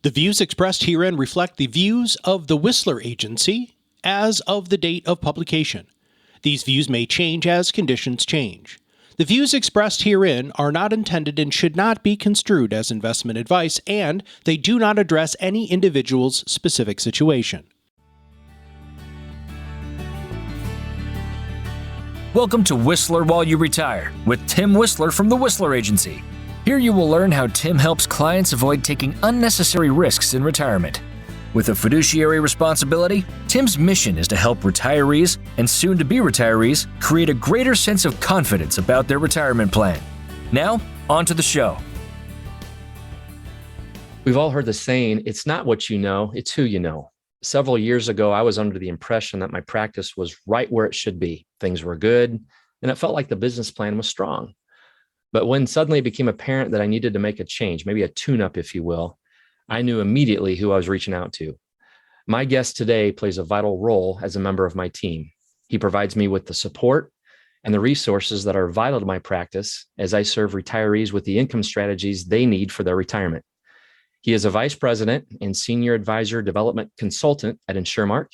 The views expressed herein reflect the views of the Whisler Agency as of the date of publication. These views may change as conditions change. The views expressed herein are not intended and should not be construed as investment advice, and they do not address any individual's specific situation. Welcome to Whisler While You Retire with Tim Whisler from the Whisler Agency. Here you will learn how Tim helps clients avoid taking unnecessary risks in retirement. With a fiduciary responsibility, Tim's mission is to help retirees and soon-to-be retirees create a greater sense of confidence about their retirement plan. Now, on to the show. We've all heard the saying, it's not what you know, it's who you know. Several years ago, I was under the impression that my practice was right where it should be. Things were good, and it felt like the business plan was strong. But when suddenly it became apparent that I needed to make a change, maybe a tune-up, if you will, I knew immediately who I was reaching out to. My guest today plays a vital role as a member of my team. He provides me with the support and the resources that are vital to my practice as I serve retirees with the income strategies they need for their retirement. He is a vice president and senior advisor development consultant at InsurMark.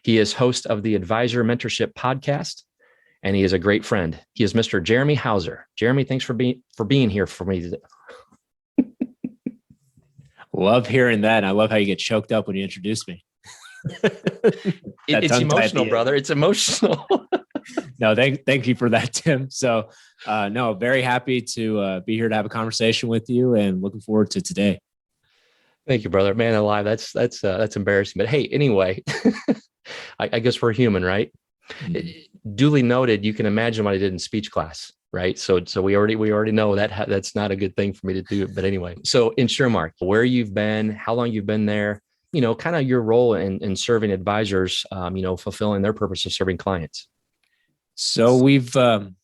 He is host of the Advisor Mentorship Podcast, and he is a great friend. He is Mr. Jeremy Hauser. Jeremy, thanks for being here for me today. Love hearing that. I love how you get choked up when you introduce me. It's emotional, brother. It's emotional. No, thank you for that, Tim. So, no, very happy to be here to have a conversation with you, and looking forward to today. Thank you, brother. Man alive, that's embarrassing. But hey, anyway, I guess we're human, right? Mm-hmm. Duly noted. You can imagine what I did in speech class, right? So we already know that that's not a good thing for me to do. But anyway, so InsurMark, where you've been, how long you've been there, kind of your role in serving advisors, fulfilling their purpose of serving clients. So we've I've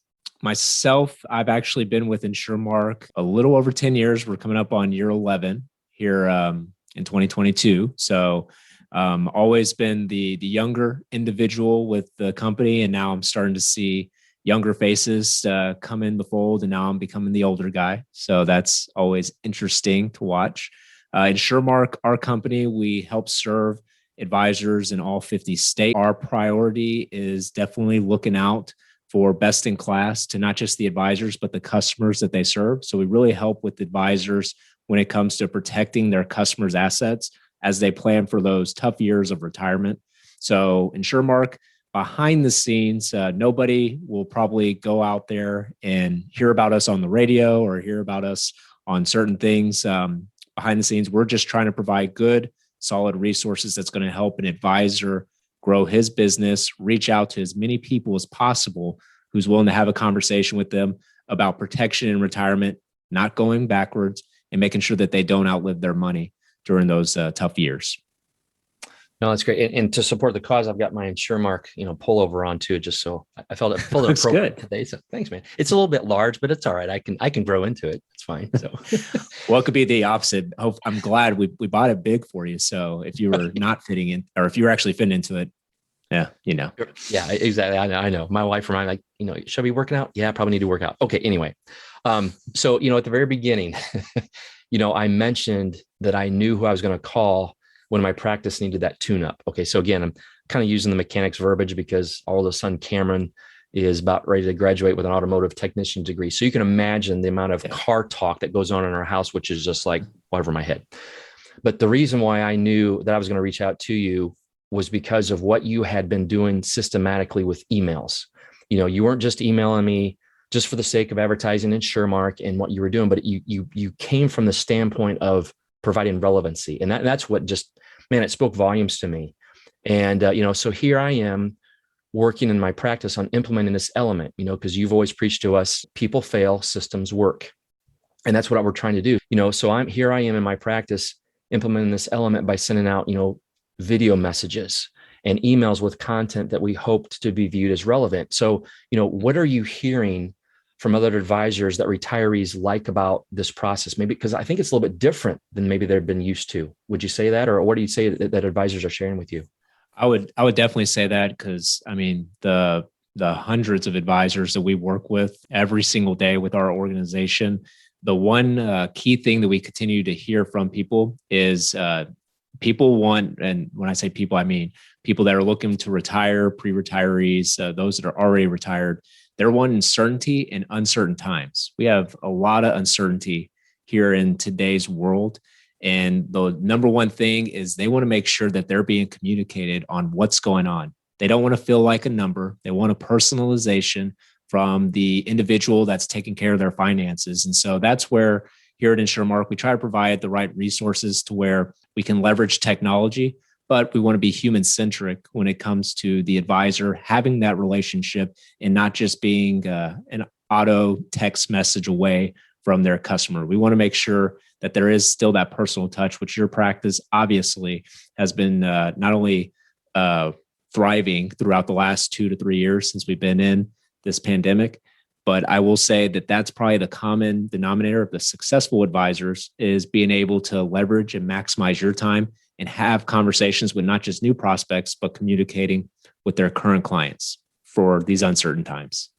actually been with InsurMark a little over 10 years. We're coming up on year 11 here in 2022. So always been the younger individual with the company, and now I'm starting to see younger faces come in the fold, and now I'm becoming the older guy. So that's always interesting to watch. InsurMark, our company, we help serve advisors in all 50 states. Our priority is definitely looking out for best in class to not just the advisors, but the customers that they serve. So we really help with advisors when it comes to protecting their customers' assets as they plan for those tough years of retirement. So InsurMark, behind the scenes, nobody will probably go out there and hear about us on the radio or hear about us on certain things. Behind the scenes, we're just trying to provide good, solid resources that's going to help an advisor grow his business, reach out to as many people as possible who's willing to have a conversation with them about protection in retirement, not going backwards, and making sure that they don't outlive their money during those tough years. No, that's great. And to support the cause, I've got my InsurMark, pullover on too, just so I felt it appropriate today. So thanks, man. It's a little bit large, but it's all right. I can grow into it. It's fine. So, well, it could be the opposite. I'm glad we bought it big for you. So if you were not fitting in, or if you were actually fitting into it, yeah, Yeah, exactly. I know. My wife reminded me, like, should I be working out? Yeah, I probably need to work out. Okay. Anyway, so at the very beginning, I mentioned that I knew who I was going to call when my practice needed that tune-up. Okay, so again, I'm kind of using the mechanics verbiage because our oldest son, Cameron, is about ready to graduate with an automotive technician degree. So you can imagine the amount of car talk that goes on in our house, which is just like over my head. But the reason why I knew that I was going to reach out to you was because of what you had been doing systematically with emails. You weren't just emailing me just for the sake of advertising InsurMark and what you were doing, but you came from the standpoint of providing relevancy. And that's what just, man, it spoke volumes to me. And, so here I am working in my practice on implementing this element, because you've always preached to us, people fail, systems work. And that's what we're trying to do. So I am in my practice implementing this element by sending out, video messages and emails with content that we hoped to be viewed as relevant. So, what are you hearing from other advisors that retirees like about this process? Maybe because I think it's a little bit different than maybe they've been used to. Would you say that, or what do you say that advisors are sharing with you? I would definitely say that, because the hundreds of advisors that we work with every single day with our organization, the one key thing that we continue to hear from people is people want, and when I say people, I mean people that are looking to retire, pre-retirees, those that are already retired. They're wanting certainty in uncertain times. We have a lot of uncertainty here in today's world. And the number one thing is they want to make sure that they're being communicated on what's going on. They don't want to feel like a number. They want a personalization from the individual that's taking care of their finances. And so that's where here at InsurMark, we try to provide the right resources to where we can leverage technology, but we want to be human-centric when it comes to the advisor, having that relationship and not just being an auto text message away from their customer. We want to make sure that there is still that personal touch, which your practice obviously has been not only thriving throughout the last 2 to 3 years since we've been in this pandemic, but I will say that that's probably the common denominator of the successful advisors is being able to leverage and maximize your time and have conversations with not just new prospects, but communicating with their current clients for these uncertain times.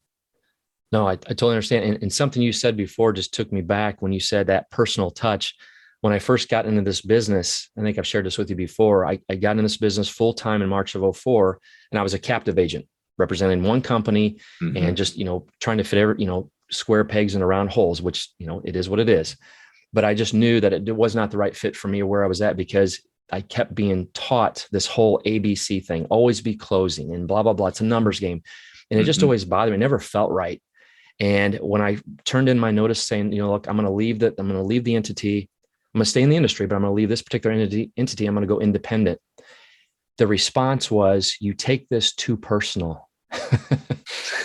No, I totally understand. And something you said before just took me back when you said that personal touch. When I first got into this business, I think I've shared this with you before, I got into this business full-time in March of 2004, and I was a captive agent representing one company and just, trying to fit every, square pegs in round holes, which, it is what it is. But I just knew that it was not the right fit for me or where I was at, because I kept being taught this whole ABC thing, always be closing and blah, blah, blah. It's a numbers game. And it just always bothered me. It never felt right. And when I turned in my notice saying, look, I'm going to leave the entity. I'm going to stay in the industry, but I'm going to leave this particular entity. I'm going to go independent. The response was, you take this too personal.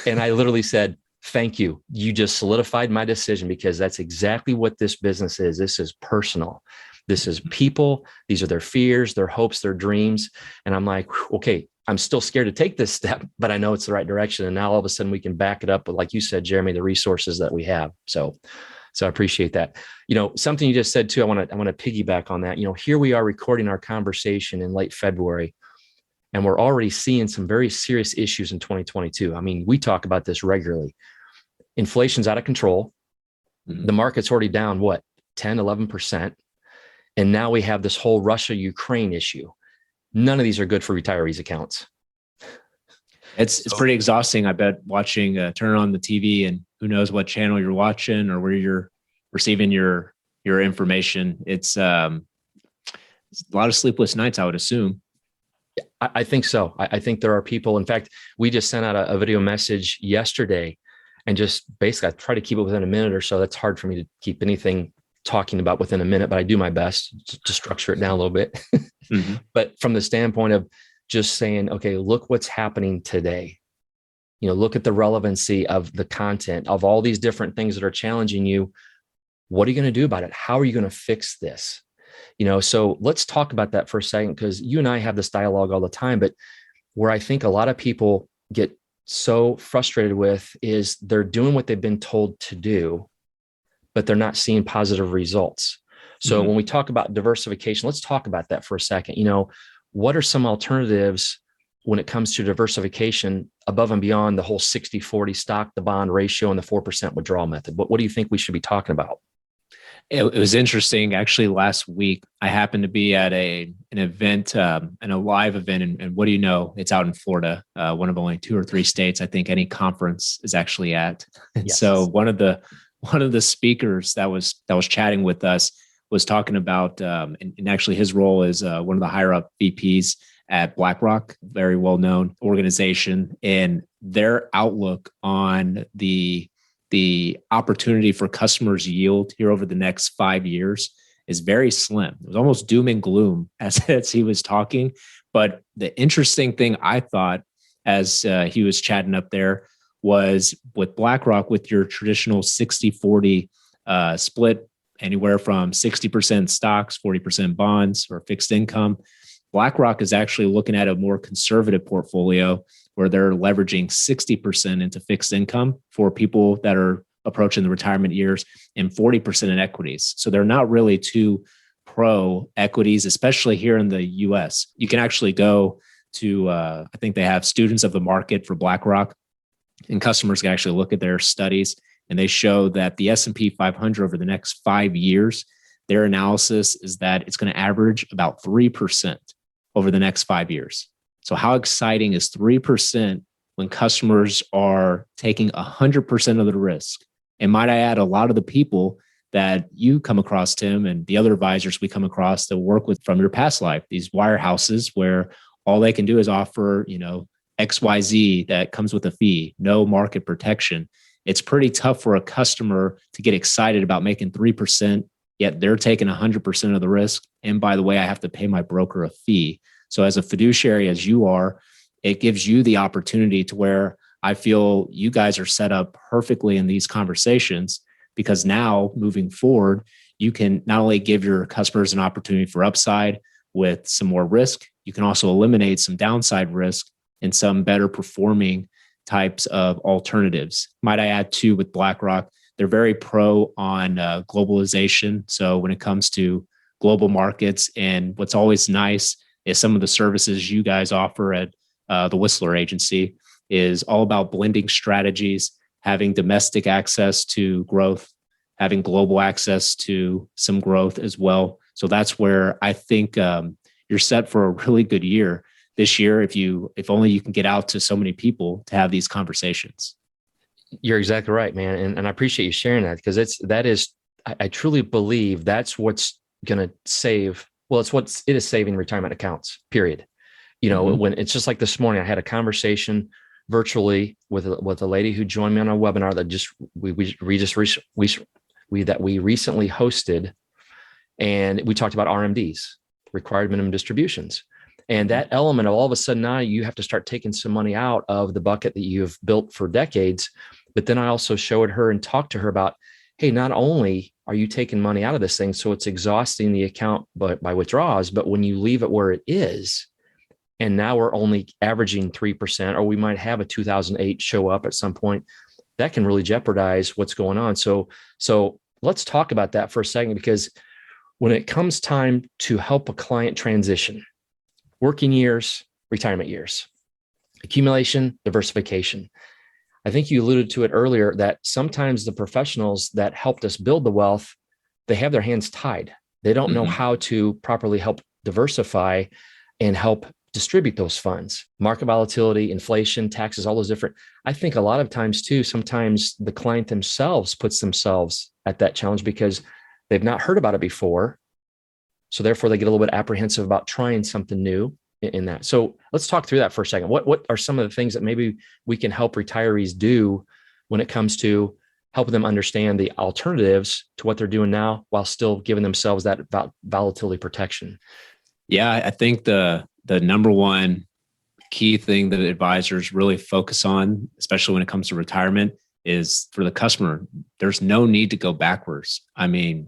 And I literally said, thank you. You just solidified my decision, because that's exactly what this business is. This is personal. This is people. These are their fears, their hopes, their dreams. And I'm like, okay, I'm still scared to take this step, but I know it's the right direction. And now all of a sudden we can back it up with, like you said, Jeremy, the resources that we have. So I appreciate that. Something you just said too, I want to piggyback on that. Here we are recording our conversation in late February, and we're already seeing some very serious issues in 2022. I mean, we talk about this regularly. Inflation's out of control. The market's already down, 10, 11%. And now we have this whole Russia-Ukraine issue. None of these are good for retirees' accounts. It's pretty exhausting, I bet, watching, turn on the TV and who knows what channel you're watching or where you're receiving your information. It's a lot of sleepless nights, I would assume. I think so. I think there are people. In fact, we just sent out a video message yesterday, and just basically I try to keep it within a minute or so. That's hard for me to keep anything talking about within a minute, but I do my best to structure it down a little bit. But from the standpoint of just saying, okay, look what's happening today. Look at the relevancy of the content of all these different things that are challenging you. What are you going to do about it? How are you going to fix this? So let's talk about that for a second, because you and I have this dialogue all the time, but where I think a lot of people get so frustrated with is they're doing what they've been told to do, but they're not seeing positive results. So when we talk about diversification, let's talk about that for a second. What are some alternatives when it comes to diversification above and beyond the whole 60-40 stock to bond ratio and the 4% withdrawal method? What do you think we should be talking about? It was interesting. Actually, last week, I happened to be at an event, and a live event. And what do you know? It's out in Florida, one of only 2 or 3 states I think any conference is actually at. And so one of the speakers that was chatting with us was talking about, and actually his role is one of the higher up VPs at BlackRock, very well-known organization, and their outlook on the opportunity for customers' yield here over the next 5 years is very slim. It was almost doom and gloom as he was talking. But the interesting thing I thought as he was chatting up there was with BlackRock, with your traditional 60-40 split, anywhere from 60% stocks, 40% bonds or fixed income, BlackRock is actually looking at a more conservative portfolio where they're leveraging 60% into fixed income for people that are approaching the retirement years and 40% in equities. So they're not really too pro equities, especially here in the US. You can actually go to, I think they have students of the market for BlackRock, and customers can actually look at their studies and they show that the S&P 500 over the next 5 years, their analysis is that it's going to average about 3% over the next 5 years. So how exciting is 3% when customers are taking 100% of the risk? And might I add, a lot of the people that you come across, Tim, and the other advisors we come across that work with from your past life, these wirehouses where all they can do is offer, XYZ that comes with a fee, no market protection. It's pretty tough for a customer to get excited about making 3%, yet they're taking 100% of the risk. And by the way, I have to pay my broker a fee. So as a fiduciary, as you are, it gives you the opportunity to where I feel you guys are set up perfectly in these conversations, because now moving forward, you can not only give your customers an opportunity for upside with some more risk, you can also eliminate some downside risk and some better performing types of alternatives. Might I add too, with BlackRock, they're very pro on globalization. So when it comes to global markets, and what's always nice is some of the services you guys offer at the Whisler Agency is all about blending strategies, having domestic access to growth, having global access to some growth as well. So that's where I think you're set for a really good year this year, if only you can get out to so many people to have these conversations. You're exactly right, man. And I appreciate you sharing that, because I truly believe that's what's going to save. Well, it is saving retirement accounts, period. When it's just like this morning, I had a conversation virtually with a lady who joined me on a webinar that we recently hosted, and we talked about RMDs, required minimum distributions, and that element of all of a sudden now you have to start taking some money out of the bucket that you've built for decades. But then I also showed her and talked to her about, hey, not only are you taking money out of this thing, so it's exhausting the account by withdrawals, but when you leave it where it is, and now we're only averaging 3%, or we might have a 2008 show up at some point, that can really jeopardize what's going on. So let's talk about that for a second, because when it comes time to help a client transition, working years, retirement years, accumulation, diversification, I think you alluded to it earlier that sometimes the professionals that helped us build the wealth, they have their hands tied. They don't know how to properly help diversify and help distribute those funds. Market volatility, inflation, taxes, all those different. I think a lot of times too, sometimes the client themselves puts themselves at that challenge because they've not heard about it before. So therefore they get a little bit apprehensive about trying something new in that. So let's talk through that for a second. What are some of the things that maybe we can help retirees do when it comes to helping them understand the alternatives to what they're doing now while still giving themselves that volatility protection? Yeah, I think the number one key thing that advisors really focus on, especially when it comes to retirement, is for the customer, there's no need to go backwards. I mean,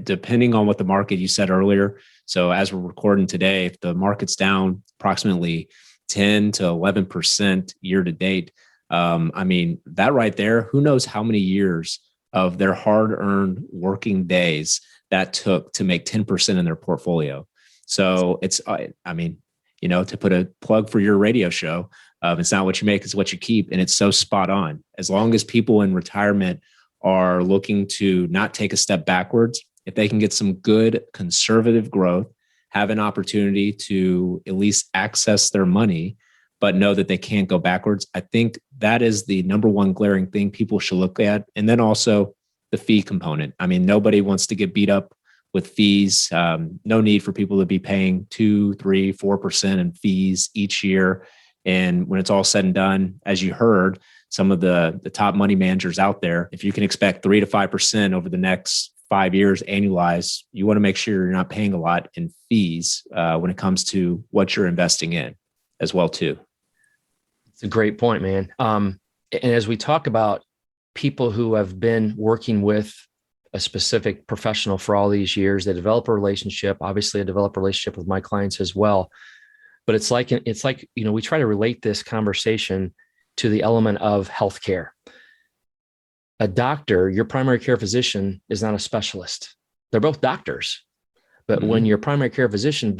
depending on what the market, you said earlier. So as we're recording today, if the market's down approximately 10 to 11% year to date, I mean, that right there, who knows how many years of their hard-earned working days that took to make 10% in their portfolio. So it's, I mean, to put a plug for your radio show, it's not what you make, it's what you keep. And it's so spot on. As long as people in retirement are looking to not take a step backwards, if they can get some good conservative growth, have an opportunity to at least access their money, but know that they can't go backwards, I think that is the number one glaring thing people should look at. And then also the fee component. I mean, nobody wants to get beat up with fees. No need for people to be paying 2%, 3%, 4% in fees each year. And when it's all said and done, as you heard, some of the top money managers out there, if you can expect 3 to 5% over the next 5 years annualized, you want to make sure you're not paying a lot in fees when it comes to what you're investing in as well too. It's a great point, man. And as we talk about people who have been working with a specific professional for all these years, they develop a relationship. Obviously, I develop a relationship with my clients as well. But it's like, we try to relate this conversation to the element of healthcare. A doctor, your primary care physician, is not a specialist. They're both doctors. But when your primary care physician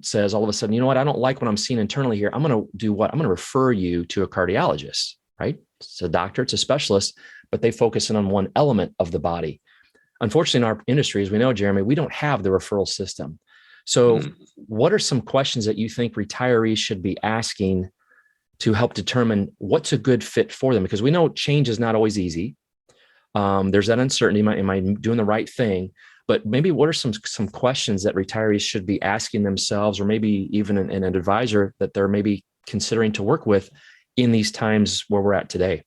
says all of a sudden, you know what, I don't like what I'm seeing internally here, I'm going to do what? I'm going to refer you to a cardiologist. right? It's a doctor, it's a specialist, but they focus in on one element of the body. Unfortunately, in our industry, as we know, Jeremy, we don't have the referral system. So what are some questions that you think retirees should be asking to help determine what's a good fit for them? Because we know change is not always easy. There's that uncertainty. Am I doing the right thing? But maybe what are some questions that retirees should be asking themselves, or maybe even an advisor that they're maybe considering to work with in these times where we're at today?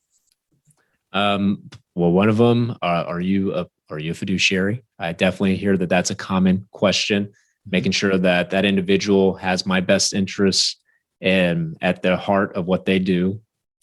Well, one of them, are you a fiduciary? I definitely hear that that's a common question, making sure that that individual has my best interests and at the heart of what they do.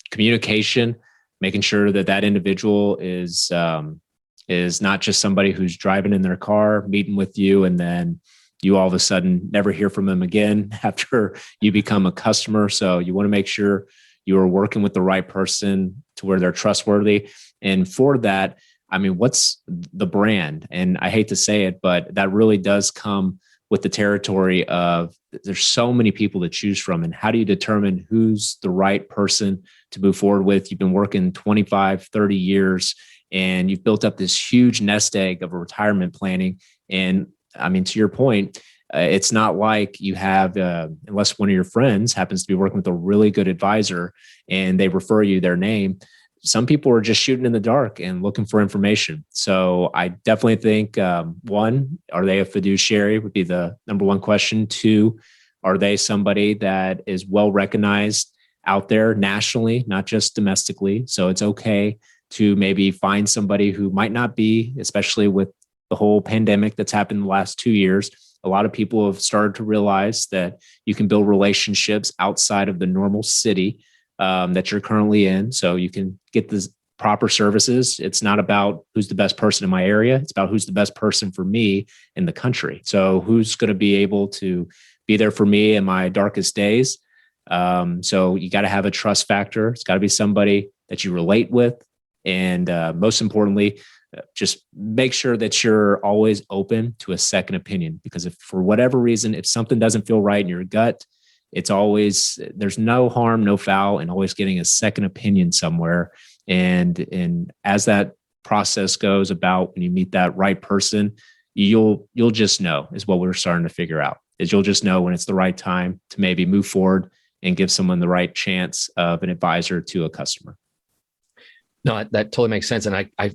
Communication, making sure that that individual is not just somebody who's driving in their car, meeting with you, and then you all of a sudden never hear from them again after you become a customer. So you want to make sure you are working with the right person to where they're trustworthy. And for that, I mean, what's the brand? And I hate to say it, but that really does come with the territory of there's so many people to choose from. And how do you determine who's the right person to move forward with? You've been working 25, 30 years, and you've built up this huge nest egg of a retirement planning. And I mean, to your point, it's not like you have, unless one of your friends happens to be working with a really good advisor and they refer you their name. Some people are just shooting in the dark and looking for information. So I definitely think, one, are they a fiduciary would be the number one question. Two, are they somebody that is well recognized out there nationally, not just domestically? So it's okay to maybe find somebody who might not be, especially with the whole pandemic that's happened in the last 2 years. A lot of people have started to realize that you can build relationships outside of the normal city that you're currently in. So you can get the proper services. It's not about who's the best person in my area. It's about who's the best person for me in the country. So who's going to be able to be there for me in my darkest days. So you got to have a trust factor. It's got to be somebody that you relate with. And most importantly, just make sure that you're always open to a second opinion, because if for whatever reason, if something doesn't feel right in your gut, it's always, there's no harm, no foul, and always getting a second opinion somewhere. And as that process goes about, when you meet that right person, you'll just know, is what we're starting to figure out, is you'll just know when it's the right time to maybe move forward and give someone the right chance of an advisor to a customer. No, that totally makes sense. And I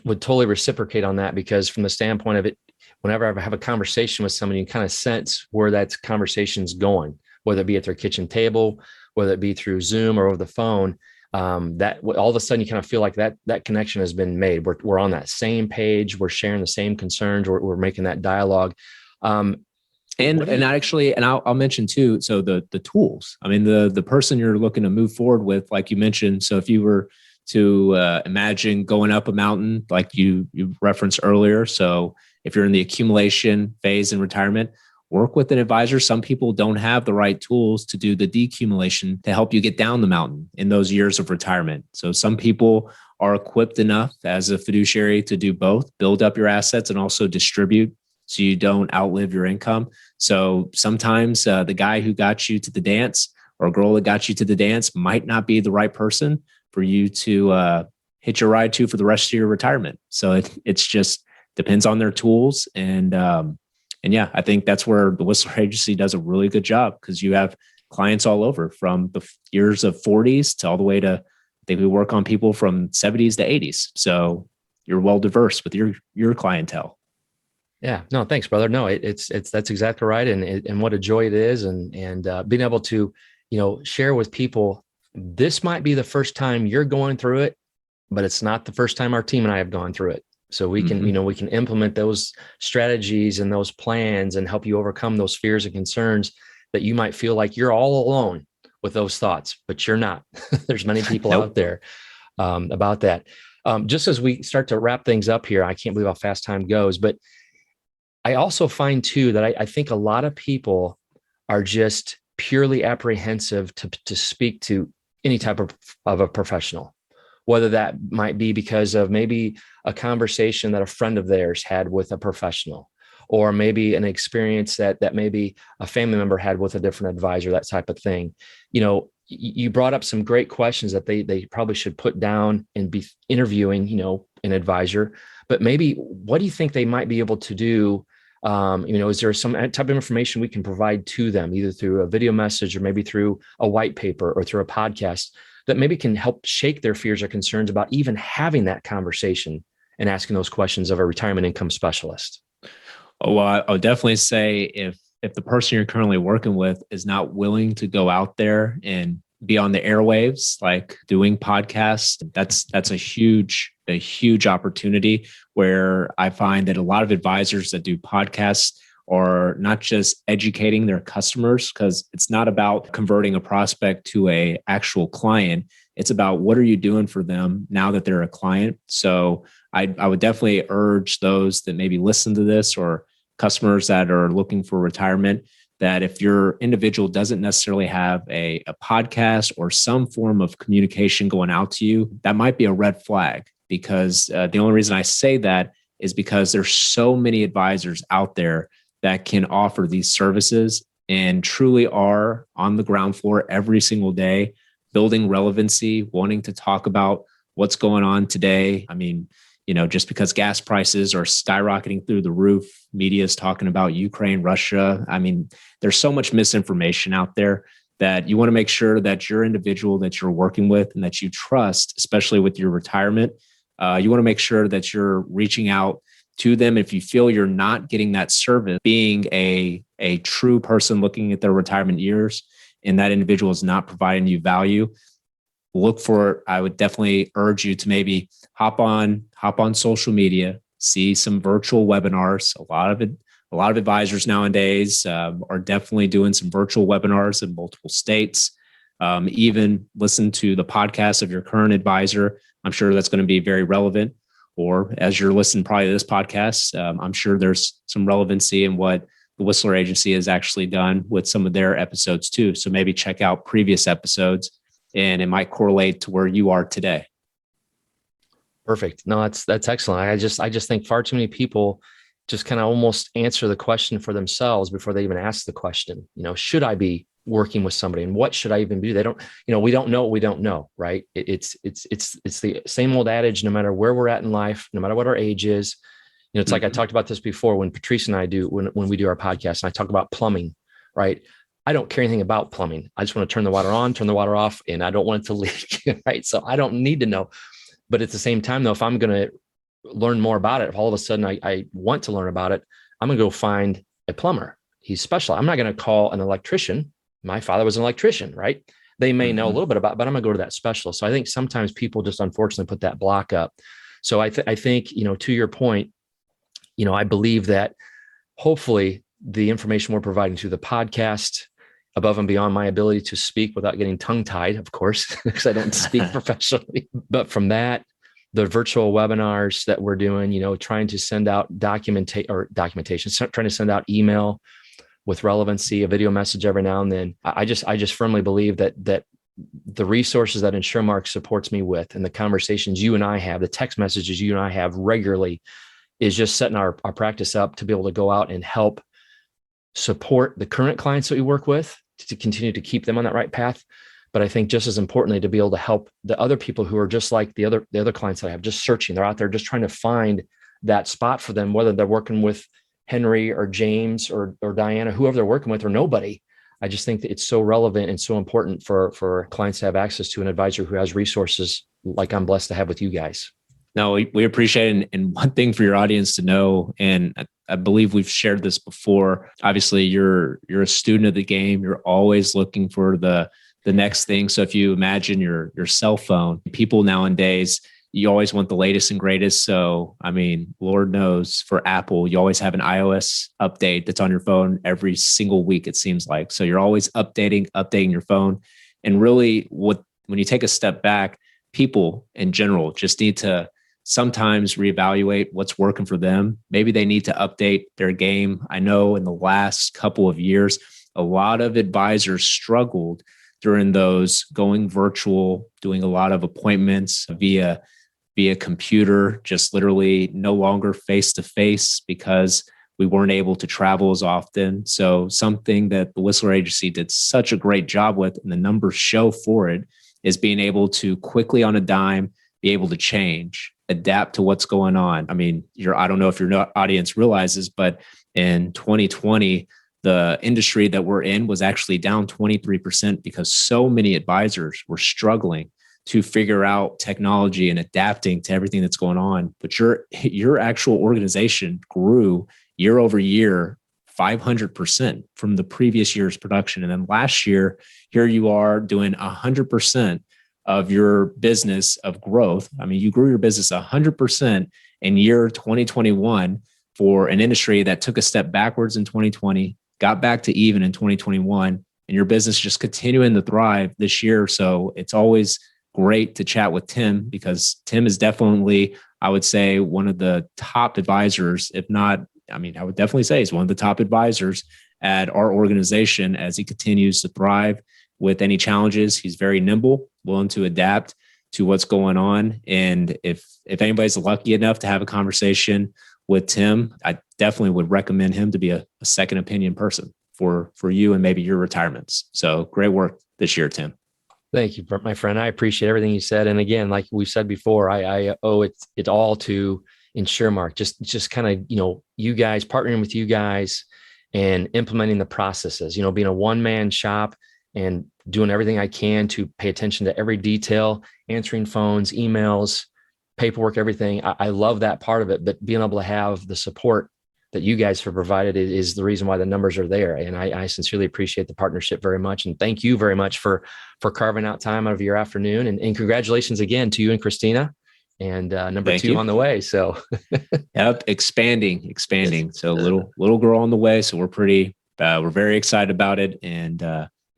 would totally reciprocate on that, because from the standpoint of it, whenever I have a conversation with somebody, you kind of sense where that conversation's going, whether it be at their kitchen table, whether it be through Zoom or over the phone. That all of a sudden you kind of feel like that connection has been made. We're on that same page. We're sharing the same concerns. We're making that dialogue. And I'll mention too. So the tools. I mean, the person you're looking to move forward with, like you mentioned. So if you were to imagine going up a mountain, like you referenced earlier. So if you're in the accumulation phase in retirement, work with an advisor. Some people don't have the right tools to do the decumulation to help you get down the mountain in those years of retirement. So some people are equipped enough as a fiduciary to do both, build up your assets and also distribute so you don't outlive your income. So sometimes the guy who got you to the dance or a girl that got you to the dance might not be the right person for you to hitch a ride to for the rest of your retirement. So it's just depends on their tools. And yeah, I think that's where the Whisler Agency does a really good job, because you have clients all over from the years of 40s to all the way to, I think we work on people from 70s to 80s. So you're well diverse with your clientele. Yeah, no, thanks, brother. No, that's exactly right. And what a joy it is. And being able to, share with people, this might be the first time you're going through it, but it's not the first time our team and I have gone through it. So we can, we can implement those strategies and those plans and help you overcome those fears and concerns that you might feel like you're all alone with those thoughts, but you're not. There's many people out there about that. Just as we start to wrap things up here, I can't believe how fast time goes, but I also find too that I think a lot of people are just purely apprehensive to speak to any type of a professional, whether that might be because of maybe a conversation that a friend of theirs had with a professional, or maybe an experience that maybe a family member had with a different advisor, that type of thing. you brought up some great questions that they probably should put down and be interviewing, an advisor. But maybe what do you think they might be able to do? Is there some type of information we can provide to them, either through a video message or maybe through a white paper or through a podcast that maybe can help shake their fears or concerns about even having that conversation and asking those questions of a retirement income specialist? Well, I would definitely say if the person you're currently working with is not willing to go out there and be on the airwaves, like doing podcasts, that's a huge opportunity, where I find that a lot of advisors that do podcasts are not just educating their customers, because it's not about converting a prospect to a actual client. It's about what are you doing for them now that they're a client. So I would definitely urge those that maybe listen to this, or customers that are looking for retirement, that if your individual doesn't necessarily have a podcast or some form of communication going out to you, that might be a red flag. Because the only reason I say that is because there's so many advisors out there that can offer these services and truly are on the ground floor every single day, building relevancy, wanting to talk about what's going on today. I mean, just because gas prices are skyrocketing through the roof, media is talking about Ukraine, Russia. I mean, there's so much misinformation out there that you want to make sure that your individual that you're working with and that you trust, especially with your retirement, you want to make sure that you're reaching out to them. If you feel you're not getting that service, being a true person looking at their retirement years, and that individual is not providing you value, look for, I would definitely urge you to maybe hop on social media, see some virtual webinars. A lot of advisors nowadays are definitely doing some virtual webinars in multiple states. Even listen to the podcast of your current advisor. I'm sure that's going to be very relevant. Or as you're listening probably to this podcast, I'm sure there's some relevancy in what the Whisler Agency has actually done with some of their episodes too. So maybe check out previous episodes, and it might correlate to where you are today. Perfect. No, that's excellent. I just think far too many people just kind of almost answer the question for themselves before they even ask the question. Should I be working with somebody, and what should I even do? They don't, we don't know what we don't know, right? It's the same old adage, no matter where we're at in life, no matter what our age is. It's like I talked about this before when Patrice and I when we do our podcast, and I talk about plumbing, right? I don't care anything about plumbing. I just want to turn the water on, turn the water off, and I don't want it to leak, right? So I don't need to know. But at the same time, though, if I'm going to learn more about it, if all of a sudden I want to learn about it, I'm going to go find a plumber. He's special. I'm not going to call an electrician. My father was an electrician, right? They may know a little bit about it, but I'm going to go to that specialist. So I think sometimes people just unfortunately put that block up. So I think, to your point, I believe that hopefully the information we're providing through the podcast, above and beyond my ability to speak without getting tongue-tied, of course, because I don't speak professionally. But from that, the virtual webinars that we're doing, trying to send out documentation, trying to send out email with relevancy, a video message every now and then. I just firmly believe that the resources that InsurMark supports me with, and the conversations you and I have, the text messages you and I have regularly, is just setting our practice up to be able to go out and help support the current clients that we work with, to continue to keep them on that right path. But I think just as importantly, to be able to help the other people who are just like the other clients that I have, just searching. They're out there just trying to find that spot for them, whether they're working with Henry or James or Diana, whoever they're working with, or nobody. I just think that it's so relevant and so important for clients to have access to an advisor who has resources like I'm blessed to have with you guys. No, we appreciate it. And one thing for your audience to know, and I believe we've shared this before, obviously you're a student of the game. You're always looking for the next thing. So if you imagine your cell phone, people nowadays, you always want the latest and greatest. So, I mean, Lord knows for Apple, you always have an iOS update that's on your phone every single week, it seems like. So you're always updating your phone. And really when you take a step back, people in general just need to sometimes reevaluate what's working for them. Maybe they need to update their game. I know in the last couple of years, a lot of advisors struggled during those going virtual, doing a lot of appointments via computer, just literally no longer face-to-face, because We weren't able to travel as often. So something that the Whisler Agency did such a great job with, and the numbers show for it, is being able to quickly on a dime, be able to change, adapt to what's going on. I mean, I don't know if your audience realizes, but in 2020, the industry that we're in was actually down 23% because so many advisors were struggling to figure out technology and adapting to everything that's going on. But your actual organization grew year over year 500% from the previous year's production. And then last year, here you are doing 100% of your business of growth. I mean, you grew your business 100% in year 2021 for an industry that took a step backwards in 2020, got back to even in 2021, and your business just continuing to thrive this year. So it's always great to chat with Tim, because Tim is definitely, I would say, one of the top advisors, if not, I mean, I would definitely say he's one of the top advisors at our organization as he continues to thrive with any challenges. He's very nimble, willing to adapt to what's going on. And if anybody's lucky enough to have a conversation with Tim, I definitely would recommend him to be a second opinion person for you and maybe your retirements. So great work this year, Tim. Thank you, my friend. I appreciate everything you said. And again, like we've said before, I owe it all to InsurMark. Just kind of, you guys, partnering with you guys and implementing the processes, being a one-man shop and doing everything I can to pay attention to every detail, answering phones, emails, paperwork, everything. I love that part of it, but being able to have the support that you guys have provided is the reason why the numbers are there. And I sincerely appreciate the partnership very much. And thank you very much for carving out time out of your afternoon. And congratulations again to you and Christina. And number Thank 2 you. on the way. So yep, expanding. So little girl on the way. So we're very excited about it. And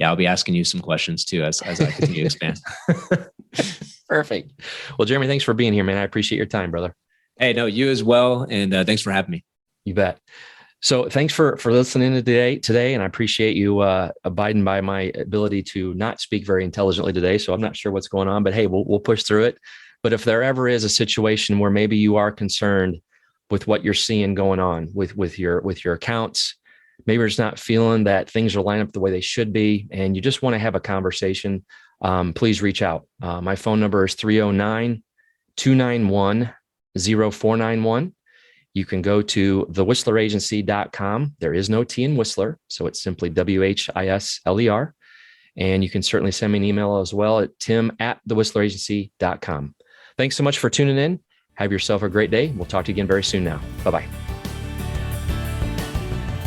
I'll be asking you some questions too as I continue to expand. Perfect. Well, Jeremy, thanks for being here, man. I appreciate your time, brother. Hey, no, you as well. And thanks for having me. You bet. So thanks for listening today. And I appreciate you abiding by my ability to not speak very intelligently today. So I'm not sure what's going on, but hey, we'll push through it. But if there ever is a situation where maybe you are concerned with what you're seeing going on with your accounts, maybe you're just not feeling that things are lining up the way they should be, and you just want to have a conversation, please reach out. My phone number is 309-291-0491. You can go to thewhisleragency.com. There is no T in Whisler, so it's simply WHISLER. And you can certainly send me an email as well at tim@thewhisleragency.com. Thanks so much for tuning in. Have yourself a great day. We'll talk to you again very soon now. Bye-bye.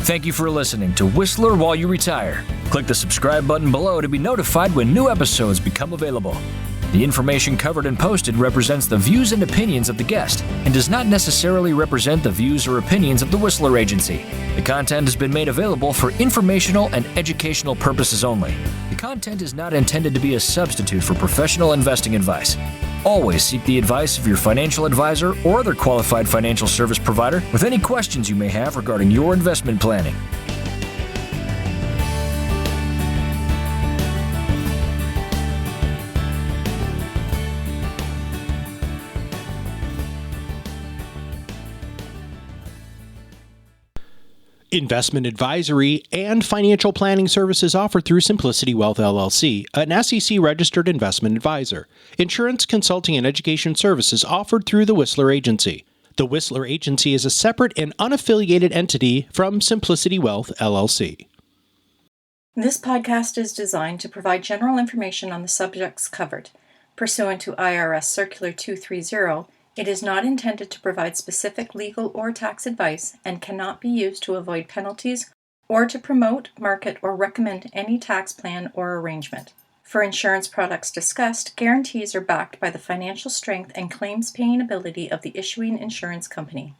Thank you for listening to Whisler While You Retire. Click the subscribe button below to be notified when new episodes become available. The information covered and posted represents the views and opinions of the guest and does not necessarily represent the views or opinions of the Whisler Agency. The content has been made available for informational and educational purposes only. The content is not intended to be a substitute for professional investing advice. Always seek the advice of your financial advisor or other qualified financial service provider with any questions you may have regarding your investment planning. Investment advisory and financial planning services offered through Simplicity Wealth LLC, an SEC-registered investment advisor. Insurance, consulting, and education services offered through the Whisler Agency. The Whisler Agency is a separate and unaffiliated entity from Simplicity Wealth LLC. This podcast is designed to provide general information on the subjects covered. Pursuant to IRS Circular 230, it is not intended to provide specific legal or tax advice and cannot be used to avoid penalties or to promote, market, or recommend any tax plan or arrangement. For insurance products discussed, guarantees are backed by the financial strength and claims-paying ability of the issuing insurance company.